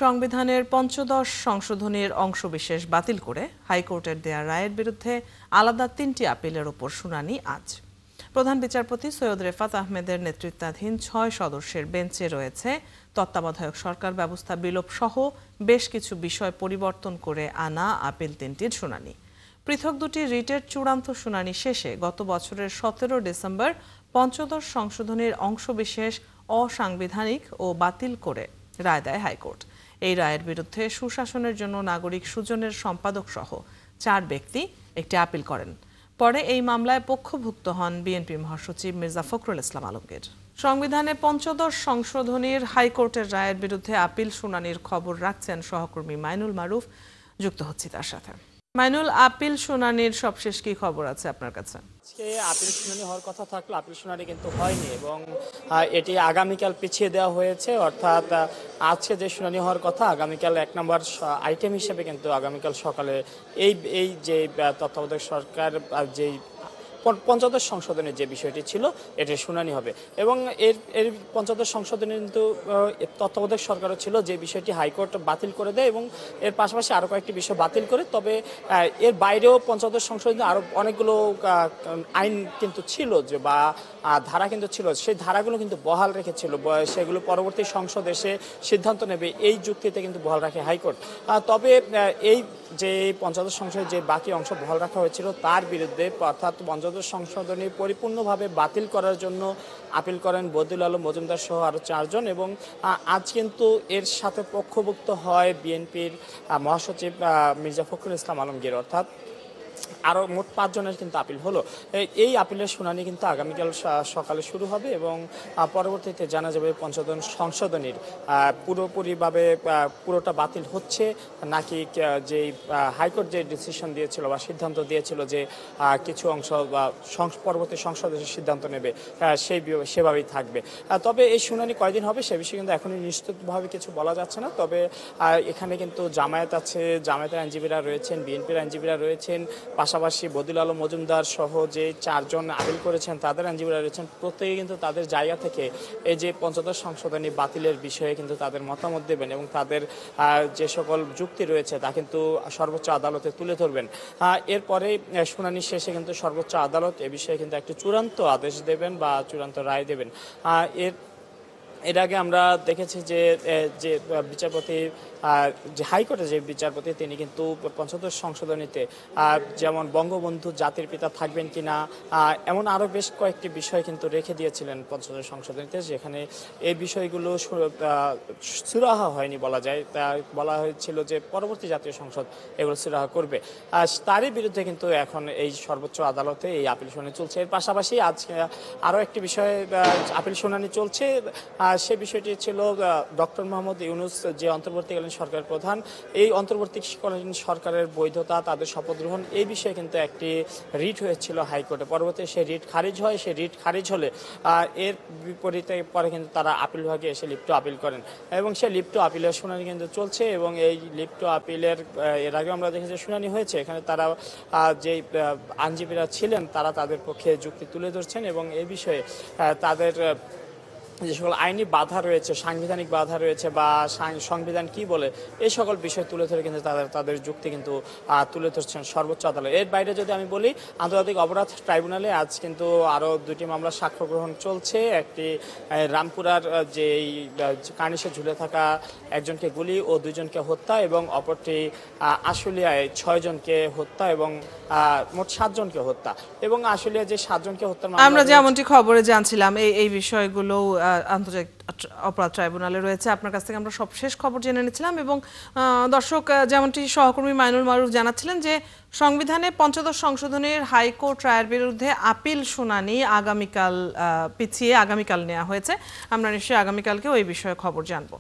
সংবিধানের পঞ্চদশ সংশোধনীর অংশবিশেষ বাতিল করে হাইকোর্টের দেয়া রায়ের বিরুদ্ধে আলাদা ৩টি আপিলের ওপর শুনানি আজ। প্রধান বিচারপতি সৈয়দ রেফাত আহমেদের নেতৃত্বাধীন ৬ সদস্যের বেঞ্চে রয়েছে তত্ত্বাবধায়ক সরকার ব্যবস্থা বিলোপ সহ বেশ কিছু বিষয় পরিবর্তন করে আনা আপিল ৩টির শুনানি। পৃথক দুটি রিটের চূড়ান্ত শুনানি শেষে গত বছরের ১৭ ডিসেম্বর পঞ্চদশ সংশোধনীর অংশবিশেষ অসাংবিধানিক ও বাতিল করে রায় দেয় হাইকোর্ট। এই রায়ের বিরুদ্ধে সুশাসনের জন্য নাগরিক সুজনের সম্পাদক সহ ৪ ব্যক্তি একটি আপিল করেন। পরে এই মামলায় পক্ষভুক্ত হন বিএনপি মহাসচিব মির্জা ফখরুল ইসলাম আলমগীর। সংবিধানে পঞ্চদশ সংশোধনীর হাইকোর্টের রায়ের বিরুদ্ধে আপিল শুনানির খবর রাখছেন সহকর্মী মাইনুল মারুফ। যুক্ত হচ্ছি তার সাথে। মাইনুল, আপিল শুনানির সবশেষ কি খবর আছে আপনার কাছে? আজকে আপিল শুনানি হওয়ার কথা থাকলো, আপিল শুনানি কিন্তু হয়নি এবং এটি আগামীকাল পিছিয়ে দেওয়া হয়েছে। অর্থাৎ আজকে যে শুনানি হওয়ার কথা আগামীকাল ১ নম্বর আইটেম হিসেবে কিন্তু আগামীকাল সকালে এই যে তত্ত্বাবধায়ক সরকার যেই পঞ্চদশ সংশোধনের যে বিষয়টি ছিল এটির শুনানি হবে এবং এর পঞ্চদশ সংশোধনে কিন্তু তত্ত্বাবধায়ক সরকারও ছিল যে বিষয়টি হাইকোর্ট বাতিল করে দেয় এবং এর পাশাপাশি আরও কয়েকটি বিষয় বাতিল করে। তবে এর বাইরেও পঞ্চদশ সংশোধনে আরও অনেকগুলো আইন কিন্তু ছিল যে বা ধারা কিন্তু ছিল, সেই ধারাগুলো কিন্তু বহাল রেখেছিল, সেগুলো পরবর্তী সংসদ এসে সিদ্ধান্ত নেবে এই যুক্তিতে কিন্তু বহাল রাখে হাইকোর্ট। তবে এই যে পঞ্চদশ সংশোধনের যে বাকি অংশ বহাল রাখা হয়েছিল তার বিরুদ্ধে অর্থাৎ পঞ্চদশ সংশোধনী পরিপূর্ণভাবে বাতিল করার জন্য আপিল করেন বদিউল আলম মজুমদার সহ আরও ৪ জন এবং আজ কিন্তু এর সাথে পক্ষভুক্ত হয় বিএনপির মহাসচিব মির্জা ফখরুল ইসলাম আলমগীর। অর্থাৎ আরও মোট ৫ জনের কিন্তু আপিল হলো। এই আপিলের শুনানি কিন্তু আগামীকাল সকালে শুরু হবে এবং পরবর্তীতে জানা যাবে পঞ্চদশ সংশোধনীর পুরোপুরিভাবে পুরোটা বাতিল হচ্ছে নাকি যেই হাইকোর্ট যে ডিসিশন দিয়েছিল বা সিদ্ধান্ত দিয়েছিল যে কিছু অংশ বা পরবর্তী সংসদ এসে সিদ্ধান্ত নেবে সেভাবেই থাকবে। তবে এই শুনানি কয়দিন হবে সে বিষয়ে কিন্তু এখনই নিশ্চিতভাবে কিছু বলা যাচ্ছে না। তবে এখানে কিন্তু জামায়াত আছে, জামায়াতের আইনজীবীরা রয়েছেন, বিএনপির আইনজীবীরা রয়েছেন, পাশাপাশি বদিউল আলম মজুমদার সহ যে ৪ জন আপিল করেছেন তাদের আইনজীবীরা রয়েছেন। প্রত্যেকে কিন্তু তাদের জায়গা থেকে এই যে পঞ্চদশ সংশোধনী বাতিলের বিষয়ে কিন্তু তাদের মতামত দেবেন এবং তাদের যে সকল যুক্তি রয়েছে তা কিন্তু সর্বোচ্চ আদালতে তুলে ধরবেন। এরপরে শুনানি শেষে কিন্তু সর্বোচ্চ আদালত এ বিষয়ে কিন্তু একটি চূড়ান্ত আদেশ দেবেন বা চূড়ান্ত রায় দেবেন। এর আগে আমরা দেখেছি যে বিচারপতি যে হাইকোর্টের যে বিচারপতি তিনি কিন্তু পঞ্চদশ সংশোধনীতে যেমন বঙ্গবন্ধু জাতির পিতা থাকবেন কিনা এমন আরও বেশ কয়েকটি বিষয় কিন্তু রেখে দিয়েছিলেন পঞ্চদশ সংশোধনীতে, যেখানে এই বিষয়গুলো সুরাহা হয়নি বলা যায়। তা বলা হয়েছিল যে পরবর্তী জাতীয় সংসদ এগুলো সুরাহা করবে। তারই বিরুদ্ধে কিন্তু এখন এই সর্বোচ্চ আদালতে এই আপিল শুনানি চলছে। এর পাশাপাশি আজকে আরও একটি বিষয়ে আপিল শুনানি চলছে। সে বিষয়টি ছিল ডক্টর মোহাম্মদ ইউনূস যে অন্তর্বর্তীকালীন সরকারের প্রধান, এই অন্তর্বর্তীকালীন সরকারের বৈধতা, তাদের শপথ গ্রহণ এই বিষয়ে কিন্তু একটি রিট হয়েছিল হাইকোর্টে। পরবর্তী সেই রিট খারিজ হয়। সেই রিট খারিজ হলে এর বিপরীতে পরে কিন্তু তারা আপিল বিভাগে এসে লিপ্ট আপিল করেন এবং সেই লিপ্ট আপিলের শুনানি কিন্তু চলছে এবং এই লিপ্ট আপিলের এর আগে আমরা দেখেছি শুনানি হয়েছে। এখানে তারা যে আইনজীবীরা ছিলেন তারা তাদের পক্ষে যুক্তি তুলে ধরছেন এবং এই বিষয়ে তাদের যে সকল আইনি বাধা রয়েছে, সাংবিধানিক বাধা রয়েছে বা সংবিধান কি বলে এই সকল বিষয় তুলে ধরে কিন্তু তাদের যুক্তি কিন্তু তুলে ধরছেন সর্বোচ্চ আদালত। এর বাইরে যদি আমি বলি, আন্তর্জাতিক অপরাধ ট্রাইব্যুনালে আজ কিন্তু আরও 2টি মামলা সাক্ষ্য গ্রহণ চলছে। একটি রামপুরার যে কার্নিশে ঝুলে থাকা একজনকে গুলি ও 2 জনকে হত্যা এবং অপরটি আশুলিয়ায় 6 জনকে হত্যা এবং মোট 7 জনকে হত্যা এবং আশুলিয়া যে 7 জনকে হত্যা আমরা যেমনটি খবরে জানছিলাম এই বিষয়গুলো আন্তর্জাতিক অপরাধ ট্রাইব্যুনালে রয়েছে। আপনার কাছ থেকে আমরা সবশেষ খবর জেনে নিচ্ছিলাম এবং দর্শক যেমনটি সহকর্মী মাইনুল মারুফ জানাচ্ছিলেন যে সংবিধানে পঞ্চদশ সংশোধনীর হাইকোর্ট রায়ের বিরুদ্ধে আপিল শুনানি আগামীকাল পিছিয়ে আগামীকাল নেওয়া হয়েছে। আমরা নিশ্চয়ই আগামীকালকেও এই বিষয়ে খবর জানবো।